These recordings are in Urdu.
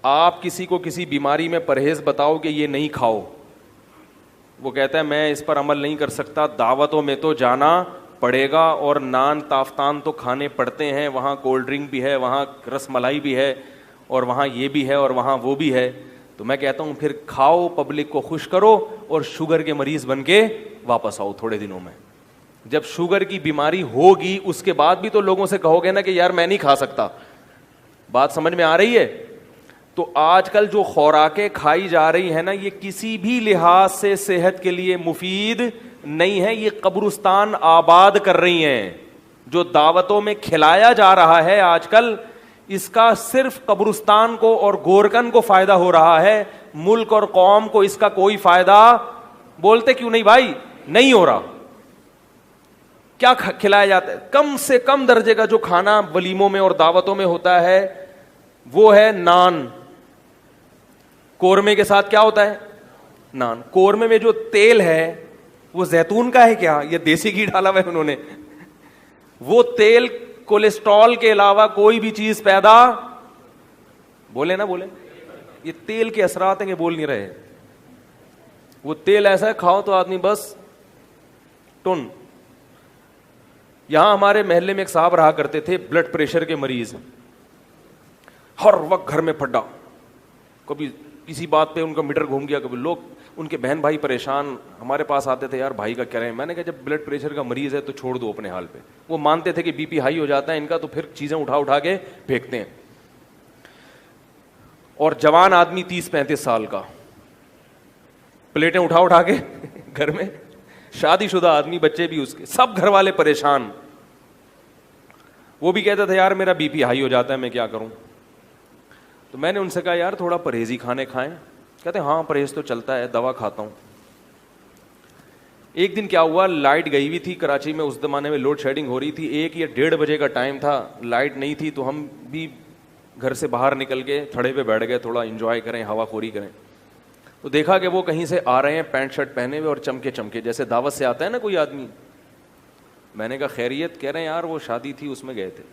آپ کسی کو کسی بیماری میں پرہیز بتاؤ کہ یہ نہیں کھاؤ, وہ کہتا ہے میں اس پر عمل نہیں کر سکتا, دعوتوں میں تو جانا پڑے گا اور نان تافتان تو کھانے پڑتے ہیں, وہاں کولڈ ڈرنک بھی ہے, وہاں رس ملائی بھی ہے, اور وہاں یہ بھی ہے, اور وہاں وہ بھی ہے. تو میں کہتا ہوں پھر کھاؤ, پبلک کو خوش کرو, اور شوگر کے مریض بن کے واپس آؤ تھوڑے دنوں میں. جب شوگر کی بیماری ہوگی اس کے بعد بھی تو لوگوں سے کہو گے نا کہ یار میں نہیں کھا سکتا. بات سمجھ میں آ رہی ہے؟ تو آج کل جو خوراکیں کھائی جا رہی ہیں نا, یہ کسی بھی لحاظ سے صحت کے لیے مفید نہیں ہے, یہ قبرستان آباد کر رہی ہیں. جو دعوتوں میں کھلایا جا رہا ہے آج کل, اس کا صرف قبرستان کو اور گورکن کو فائدہ ہو رہا ہے, ملک اور قوم کو اس کا کوئی فائدہ, بولتے کیوں نہیں بھائی, نہیں ہو رہا. کیا کھلایا جاتا ہے؟ کم سے کم درجے کا جو کھانا ولیموں میں اور دعوتوں میں ہوتا ہے وہ ہے نان. قورمے کے ساتھ کیا ہوتا ہے؟ نان. قورمے میں جو تیل ہے وہ زیتون کا ہے کیا, یہ دیسی گھی ڈالا ہوا ہے انہوں نے؟ وہ تیل کولیسٹرول کے علاوہ کوئی بھی چیز پیدا, بولے نا بولے, یہ تیل کے اثرات ہیں کہ بول نہیں رہے. وہ تیل ایسا ہے کھاؤ تو آدمی بس ٹن. یہاں ہمارے محلے میں ایک صاحب رہا کرتے تھے, بلڈ پریشر کے مریض, ہر وقت گھر میں پھڈا, کبھی کسی بات پہ ان کا میٹر گھوم گیا, کبھی لوگ ان کے بہن بھائی پریشان ہمارے پاس آتے تھے, یار بھائی کا کیا رہے ہیں. میں نے کہا جب بلڈ پریشر کا مریض ہے تو چھوڑ دو اپنے حال پہ. وہ مانتے تھے کہ بی پی ہائی ہو جاتا ہے ان کا, تو پھر چیزیں اٹھا کے پھینکتے ہیں. اور جوان آدمی 30-35 سال کا, پلیٹیں اٹھا کے گھر میں, شادی شدہ آدمی, بچے بھی اس کے, سب گھر والے پریشان. وہ بھی کہتا تھا یار میرا بی پی ہائی ہو جاتا ہے, میں کیا کروں. تو میں نے ان سے کہا یار تھوڑا پرہیزی کھانے کھائیں. کہتے ہاں پرہیز تو چلتا ہے, دوا کھاتا ہوں. ایک دن کیا ہوا, لائٹ گئی ہوئی تھی کراچی میں, اس زمانے میں لوڈ شیڈنگ ہو رہی تھی, 1 یا 1:30 بجے کا ٹائم تھا, لائٹ نہیں تھی. تو ہم بھی گھر سے باہر نکل کے تھڑے پہ بیٹھ گئے, تھوڑا انجوائے کریں, ہوا خوری کریں. تو دیکھا کہ وہ کہیں سے آ رہے ہیں پینٹ شرٹ پہنے ہوئے اور چمکے جیسے دعوت سے آتا ہے نا کوئی آدمی. میں نے کہا خیریت؟ کہہ رہے ہیں یار وہ شادی تھی اس میں گئے تھے.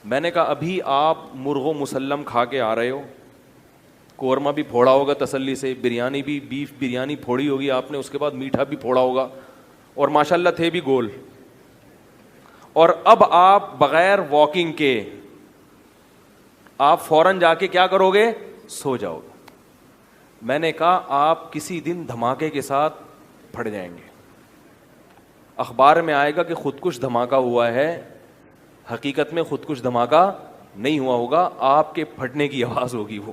میں نے کہا ابھی آپ مرغ و مسلم کھا کے آ رہے ہو, قورمہ بھی پھوڑا ہوگا تسلی سے, بریانی بھی, بیف بریانی پھوڑی ہوگی آپ نے, اس کے بعد میٹھا بھی پھوڑا ہوگا, اور ماشاءاللہ تھے بھی گول, اور اب آپ بغیر واکنگ کے آپ فوراً جا کے کیا کرو گے؟ سو جاؤ گے. میں نے کہا آپ کسی دن دھماکے کے ساتھ پھٹ جائیں گے, اخبار میں آئے گا کہ خودکش دھماکہ ہوا ہے, حقیقت میں خودکش دھماکہ نہیں ہوا ہوگا, آپ کے پھٹنے کی آواز ہوگی. وہ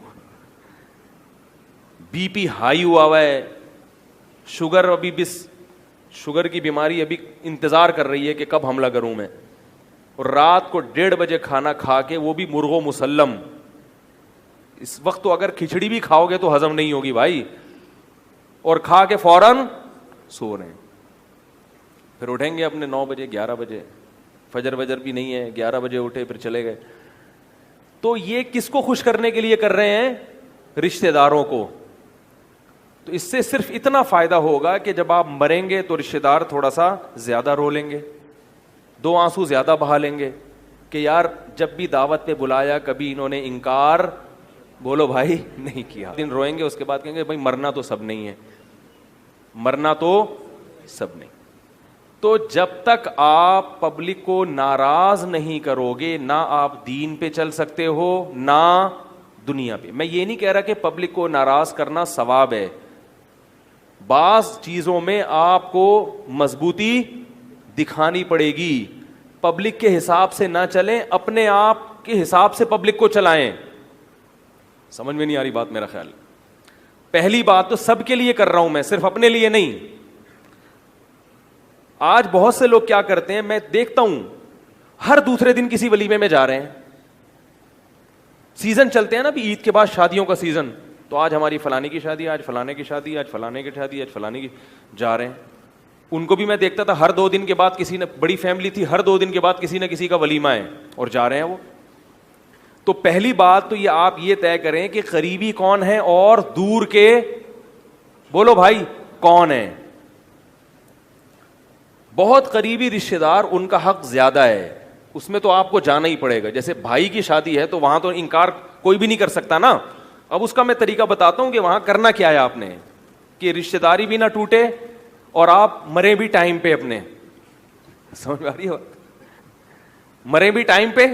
بی پی ہائی ہوا ہے, شوگر ابھی شوگر کی بیماری ابھی انتظار کر رہی ہے کہ کب حملہ کروں میں, اور رات کو 1:30 بجے کھانا کھا کے, وہ بھی مرغ و مسلم. اس وقت تو اگر کھچڑی بھی کھاؤ گے تو ہضم نہیں ہوگی بھائی, اور کھا کے فوراً سو رہے ہیں. پھر اٹھیں گے اپنے 9 بجے 11 بجے, فجر بھی نہیں ہے, 11 بجے اٹھے پھر چلے گئے. تو یہ کس کو خوش کرنے کے لیے کر رہے ہیں؟ رشتہ داروں کو. تو اس سے صرف اتنا فائدہ ہوگا کہ جب آپ مریں گے تو رشتہ دار تھوڑا سا زیادہ رو لیں گے, 2 آنسو زیادہ بہا لیں گے کہ یار جب بھی دعوت پہ بلایا کبھی انہوں نے انکار, بولو بھائی, نہیں کیا. دن روئیں گے, اس کے بعد کہیں گے بھائی مرنا تو سب نہیں ہے, مرنا تو سب نہیں. تو جب تک آپ پبلک کو ناراض نہیں کرو گے, نہ آپ دین پہ چل سکتے ہو نہ دنیا پہ. میں یہ نہیں کہہ رہا کہ پبلک کو ناراض کرنا ثواب ہے, بعض چیزوں میں آپ کو مضبوطی دکھانی پڑے گی. پبلک کے حساب سے نہ چلیں, اپنے آپ کے حساب سے پبلک کو چلائیں. سمجھ میں نہیں آ رہی بات؟ میرا خیال پہلی بات تو سب کے لیے کر رہا ہوں میں, صرف اپنے لیے نہیں. آج بہت سے لوگ کیا کرتے ہیں, میں دیکھتا ہوں ہر دوسرے دن کسی ولیمے میں جا رہے ہیں. سیزن چلتے ہیں نا, ابھی عید کے بعد شادیوں کا سیزن, تو آج ہماری فلانے کی شادی, آج فلانے کی شادی, آج فلانے کی شادی, آج فلانے کی, جا رہے ہیں. ان کو بھی میں دیکھتا تھا ہر 2 دن کے بعد کسی نے, بڑی فیملی تھی, ہر 2 دن کے بعد کسی نہ کسی کا ولیمہ ہے اور جا رہے ہیں وہ. تو پہلی بات تو یہ آپ یہ طے کریں کہ قریبی کون ہے اور دور کے, بولو بھائی, کون ہے. بہت قریبی رشتہ دار, ان کا حق زیادہ ہے, اس میں تو آپ کو جانا ہی پڑے گا. جیسے بھائی کی شادی ہے تو وہاں تو انکار کوئی بھی نہیں کر سکتا نا. اب اس کا میں طریقہ بتاتا ہوں کہ وہاں کرنا کیا ہے آپ نے, کہ رشتہ داری بھی نہ ٹوٹے اور آپ مرے بھی ٹائم پہ اپنے. سمجھ میں آ رہی ہے؟ مرے بھی ٹائم پہ.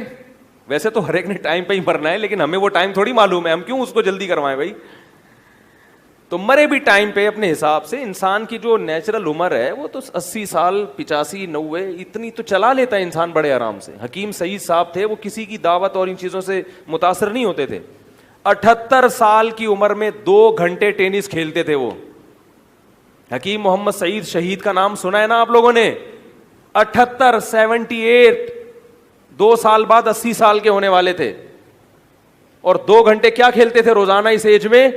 ویسے تو ہر ایک نے ٹائم پہ ہی مرنا ہے, لیکن ہمیں وہ ٹائم تھوڑی معلوم ہے, ہم کیوں اس کو جلدی کروائیں بھائی. تو مرے بھی ٹائم پہ اپنے حساب سے. انسان کی جو نیچرل عمر ہے وہ تو 80 سال 85 90 اتنی تو چلا لیتا ہے انسان بڑے آرام سے. حکیم سعید صاحب تھے, وہ کسی کی دعوت اور ان چیزوں سے متاثر نہیں ہوتے تھے. 78 سال کی عمر میں 2 گھنٹے ٹینس کھیلتے تھے وہ. حکیم محمد سعید شہید کا نام سنا ہے نا آپ لوگوں نے. 78 2 سال بعد 80 سال کے ہونے والے تھے, اور 2 گھنٹے کیا کھیلتے تھے روزانہ اس ایج میں.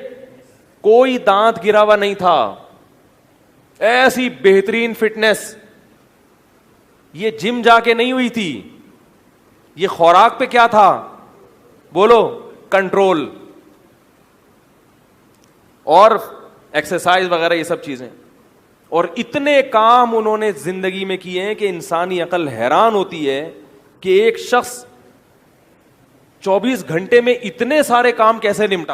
کوئی دانت گرا ہوا نہیں تھا, ایسی بہترین فٹنس. یہ جم جا کے نہیں ہوئی تھی, یہ خوراک پہ کیا تھا بولو, کنٹرول اور ایکسرسائز وغیرہ یہ سب چیزیں. اور اتنے کام انہوں نے زندگی میں کیے ہیں کہ انسانی عقل حیران ہوتی ہے کہ ایک شخص 24 گھنٹے میں اتنے سارے کام کیسے نمٹا.